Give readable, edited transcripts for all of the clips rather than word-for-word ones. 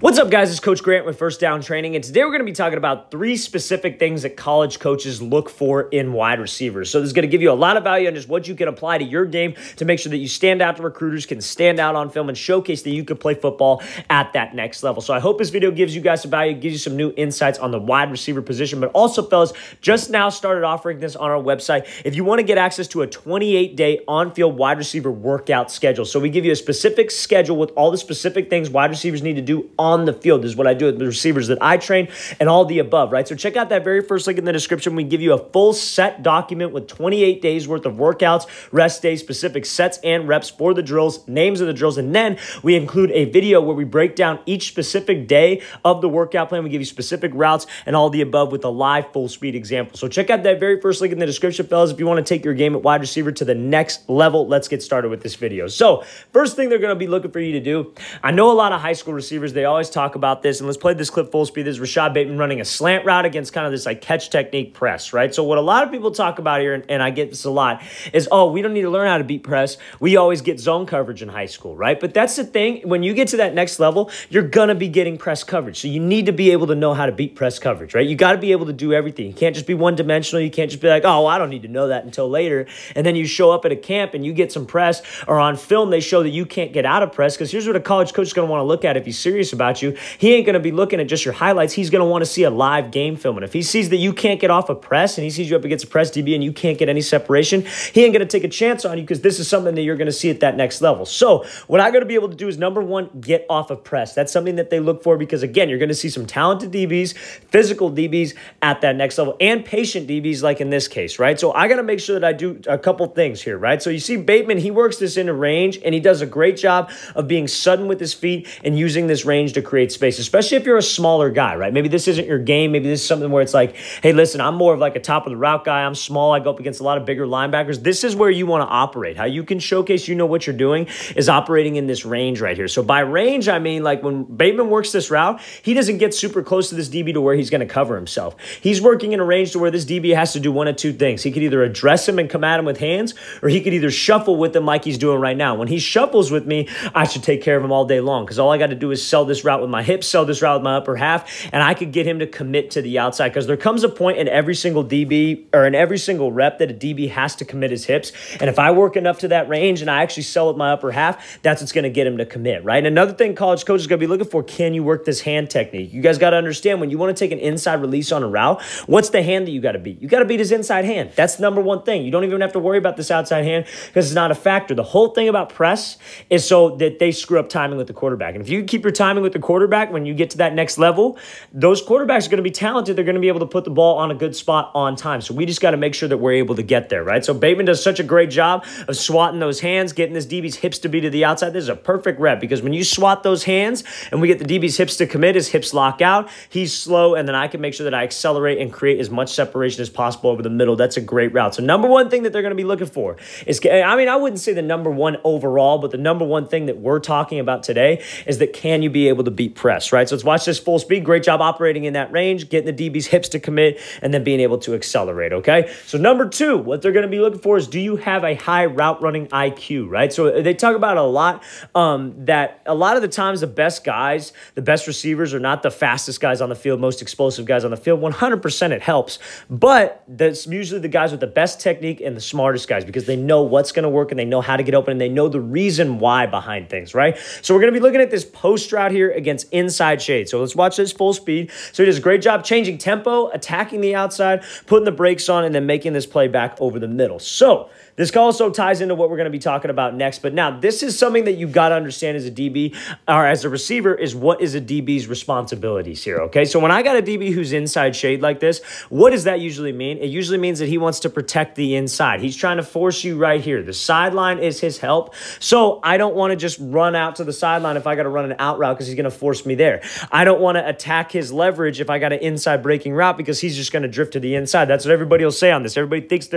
What's up, guys? It's Coach Grant with First Down Training, and today we're going to be talking about 3 specific things that college coaches look for in wide receivers. So this is going to give you a lot of value on just what you can apply to your game to make sure that you stand out to recruiters, can stand out on film, and showcase that you can play football at that next level. So I hope this video gives you guys some value, gives you some new insights on the wide receiver position, but also, fellas, just now started offering this on our website. If you want to get access to a 28-day on-field wide receiver workout schedule, so we give you a specific schedule with all the specific things wide receivers need to do on the field. This is what I do with the receivers that I train and all the above, right? So check out that very first link in the description. We give you a full set document with 28 days worth of workouts, rest days, specific sets and reps for the drills, names of the drills, and then we include a video where we break down each specific day of the workout plan. We give you specific routes and all the above with a live full speed example. So check out that very first link in the description, fellas, if you want to take your game at wide receiver to the next level. Let's get started with this video. So first thing they're going to be looking for you to do, I know a lot of high school receivers, they always talk about this, and let's play this clip full speed. This is Rashad Bateman running a slant route against kind of this like catch technique press, right? So what a lot of people talk about here, and I get this a lot, is, oh, we don't need to learn how to beat press. We always get zone coverage in high school, right? But that's the thing. When you get to that next level, you're going to be getting press coverage. So you need to be able to know how to beat press coverage, right? You got to be able to do everything. You can't just be one-dimensional. You can't just be like, oh, I don't need to know that until later. And then you show up at a camp and you get some press, or on film they show that you can't get out of press, because here's what a college coach is going to want to look at if he's serious about you. He ain't going to be looking at just your highlights. He's going to want to see a live game film. And if he sees that you can't get off a press and he sees you up against a press DB and you can't get any separation, he ain't going to take a chance on you, because this is something that you're going to see at that next level. So what I'm going to be able to do is, number one, get off of press. That's something that they look for, because, again, you're going to see some talented DBs, physical DBs at that next level, and patient DBs like in this case, right? So I got to make sure that I do a couple things here, right? So you see Bateman, he works this into range, and he does a great job of being sudden with his feet and using this range to create space, especially if you're a smaller guy, right? Maybe this isn't your game. Maybe this is something where it's like, hey, listen, I'm more of like a top of the route guy. I'm small. I go up against a lot of bigger linebackers. This is where you want to operate. How you can showcase you know what you're doing is operating in this range right here. So by range, I mean like when Bateman works this route, he doesn't get super close to this DB to where he's going to cover himself. He's working in a range to where this DB has to do one of two things. He could either address him and come at him with hands, or he could either shuffle with him like he's doing right now. When he shuffles with me, I should take care of him all day long, because all I got to do is sell this route with my hips, sell this route with my upper half, and I could get him to commit to the outside, because there comes a point in every single DB or in every single rep that a DB has to commit his hips. And if I work enough to that range and I actually sell with my upper half, that's what's going to get him to commit, right? And another thing college coaches are going to be looking for, can you work this hand technique? You guys got to understand, when you want to take an inside release on a route, what's the hand that you got to beat? You got to beat his inside hand. That's the number one thing. You don't even have to worry about this outside hand, because it's not a factor. The whole thing about press is so that they screw up timing with the quarterback. And if you keep your timing with the quarterback, when you get to that next level, those quarterbacks are going to be talented. They're going to be able to put the ball on a good spot on time. So we just got to make sure that we're able to get there, right? So Bateman does such a great job of swatting those hands, getting this DB's hips to be to the outside. This is a perfect rep, because when you swat those hands and we get the DB's hips to commit, his hips lock out, he's slow, and then I can make sure that I accelerate and create as much separation as possible over the middle. That's a great route. So number one thing that they're going to be looking for is, I mean, I wouldn't say the number one overall, but the number one thing that we're talking about today is that, can you be able to beat press, right? So let's watch this full speed. Great job operating in that range, getting the DB's hips to commit, and then being able to accelerate, okay? So number two, what they're going to be looking for is, do you have a high route running IQ, right? So they talk about a lot that a lot of the times the best guys, the best receivers are not the fastest guys on the field, most explosive guys on the field. 100% it helps, but that's usually the guys with the best technique and the smartest guys, because they know what's going to work and they know how to get open and they know the reason why behind things, right? So we're going to be looking at this post route here against inside shade. So let's watch this full speed. So he does a great job changing tempo, attacking the outside, putting the brakes on, and then making this play back over the middle. So this also ties into what we're going to be talking about next. But now this is something that you've got to understand as a DB or as a receiver, is what is a DB's responsibilities here, okay? So when I got a DB who's inside shade like this, what does that usually mean? It usually means that he wants to protect the inside. He's trying to force you right here. The sideline is his help. So I don't want to just run out to the sideline if I got to run an out route, because he's going to force me there. I don't want to attack his leverage if I got an inside breaking route, because he's just going to drift to the inside. That's what everybody will say on this. Everybody thinks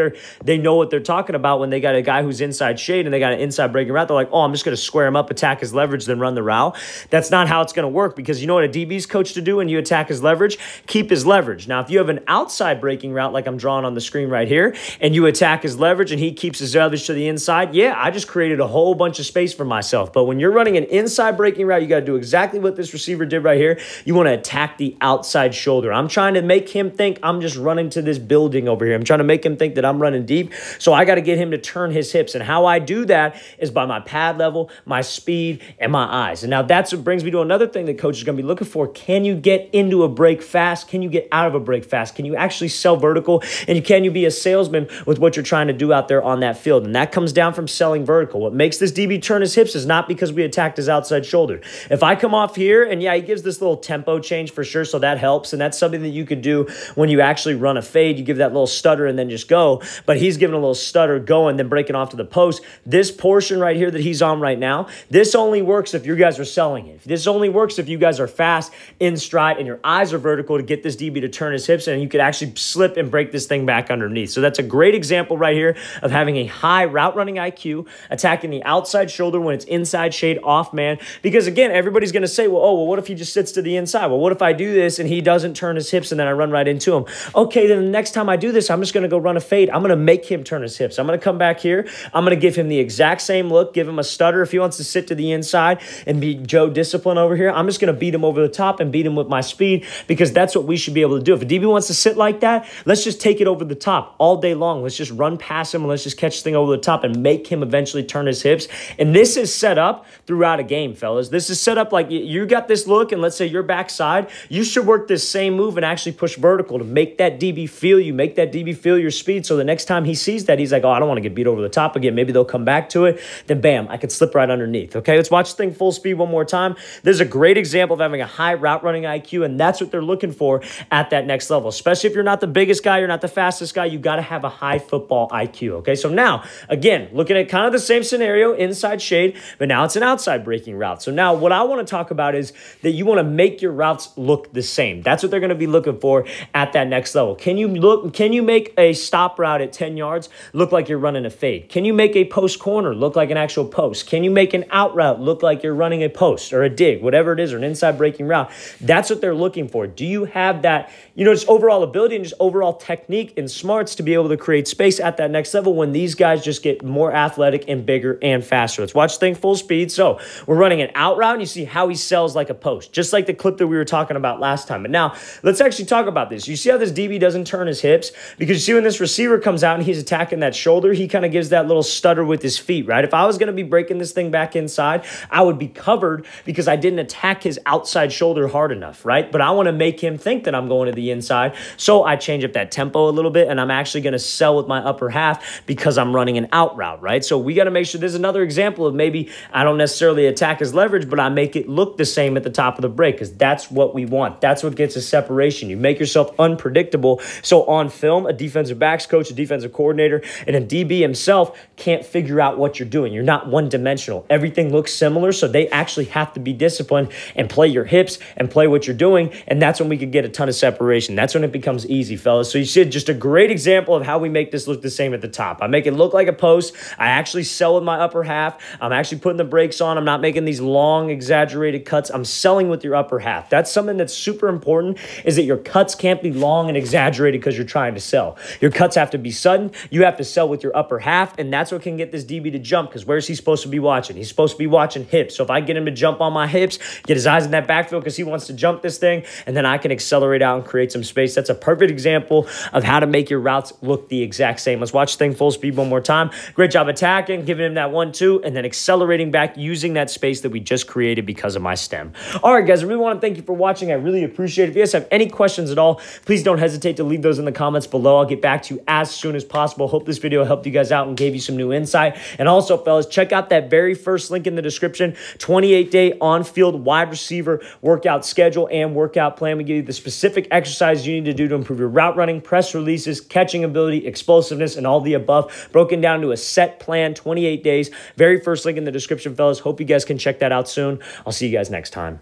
they know what they're talking about about when they got a guy who's inside shade and they got an inside breaking route. They're like, oh, I'm just going to square him up, attack his leverage, then run the route. That's not how it's going to work, because you know what a DB's coached to do when you attack his leverage? Keep his leverage. Now, if you have an outside breaking route like I'm drawing on the screen right here, and you attack his leverage and he keeps his leverage to the inside, yeah, I just created a whole bunch of space for myself. But when you're running an inside breaking route, you got to do exactly what this receiver did right here. You want to attack the outside shoulder. I'm trying to make him think I'm just running to this building over here. I'm trying to make him think that I'm running deep. So I got to get him to turn his hips. And how I do that is by my pad level, my speed, and my eyes. And now that's what brings me to another thing that coach is going to be looking for. Can you get into a break fast? Can you get out of a break fast? Can you actually sell vertical? And can you be a salesman with what you're trying to do out there on that field? And that comes down from selling vertical. What makes this DB turn his hips is not because we attacked his outside shoulder. If I come off here, and yeah, he gives this little tempo change for sure, so that helps. And that's something that you could do when you actually run a fade. You give that little stutter and then just go. But he's giving a little stutter, going, then breaking off to the post. This portion right here that he's on right now, this only works if you guys are selling it. This only works if you guys are fast, in stride, and your eyes are vertical to get this DB to turn his hips, and you could actually slip and break this thing back underneath. So that's a great example right here of having a high route running IQ, attacking the outside shoulder when it's inside shade off man. Because again, everybody's going to say, well, what if he just sits to the inside? Well, what if I do this and he doesn't turn his hips and then I run right into him? Okay, then the next time I do this, I'm just going to go run a fade. I'm going to make him turn his hips. I'm going to come back here. I'm going to give him the exact same look, give him a stutter. If he wants to sit to the inside and be Joe Discipline over here, I'm just going to beat him over the top and beat him with my speed, because that's what we should be able to do. If a DB wants to sit like that, let's just take it over the top all day long. Let's just run past him and let's just catch the thing over the top and make him eventually turn his hips. And this is set up throughout a game, fellas. This is set up like you got this look, and let's say you're backside. You should work this same move and actually push vertical to make that DB feel you, make that DB feel your speed. So the next time he sees that, he's like, oh, I don't want to get beat over the top again. Maybe they'll come back to it. Then bam, I can slip right underneath. Okay, let's watch the thing full speed one more time. There's a great example of having a high route running IQ, and that's what they're looking for at that next level. Especially if you're not the biggest guy, you're not the fastest guy, you got to have a high football IQ. Okay, so now, again, looking at kind of the same scenario, inside shade, but now it's an outside breaking route. So now what I want to talk about is that you want to make your routes look the same. That's what they're going to be looking for at that next level. Can you make a stop route at 10 yards look like you're running a fade? Can you make a post corner look like an actual post? Can you make an out route look like you're running a post or a dig, whatever it is, or an inside breaking route? That's what they're looking for. Do you have that, just overall ability and just overall technique and smarts to be able to create space at that next level when these guys just get more athletic and bigger and faster? Let's watch the thing full speed. So we're running an out route, and you see how he sells like a post, just like the clip that we were talking about last time. But now let's actually talk about this. You see how this DB doesn't turn his hips? Because you see when this receiver comes out and he's attacking that shoulder, he kind of gives that little stutter with his feet, right? If I was going to be breaking this thing back inside, I would be covered because I didn't attack his outside shoulder hard enough, right? But I want to make him think that I'm going to the inside. So I change up that tempo a little bit, and I'm actually going to sell with my upper half because I'm running an out route, right? So we got to make sure there's another example of maybe I don't necessarily attack his leverage, but I make it look the same at the top of the break, because that's what we want. That's what gets us separation. You make yourself unpredictable. So on film, a defensive backs coach, a defensive coordinator, and a DB himself can't figure out what you're doing. You're not one-dimensional. Everything looks similar, so they actually have to be disciplined and play your hips and play what you're doing, and that's when we could get a ton of separation. That's when it becomes easy, fellas. So you see just a great example of how we make this look the same at the top. I make it look like a post. I actually sell with my upper half. I'm actually putting the brakes on. I'm not making these long, exaggerated cuts. I'm selling with your upper half. That's something that's super important, is that your cuts can't be long and exaggerated because you're trying to sell. Your cuts have to be sudden. You have to sell with your upper half, and that's what can get this DB to jump, because where's he supposed to be watching? He's supposed to be watching hips. So if I get him to jump on my hips, get his eyes in that backfield because he wants to jump this thing, and then I can accelerate out and create some space. That's a perfect example of how to make your routes look the exact same. Let's watch the thing full speed one more time. Great job attacking, giving him that 1-2, and then accelerating back using that space that we just created because of my stem. All right, guys, I really want to thank you for watching. I really appreciate it. If you guys have any questions at all, please don't hesitate to leave those in the comments below. I'll get back to you as soon as possible. Hope this video helped you guys out and gave you some new insight. And also, fellas, check out that very first link in the description, 28-day on-field wide receiver workout schedule and workout plan. We give you the specific exercises you need to do to improve your route running, press releases, catching ability, explosiveness, and all the above, broken down to a set plan, 28 days. Very first link in the description, fellas. Hope you guys can check that out soon. I'll see you guys next time.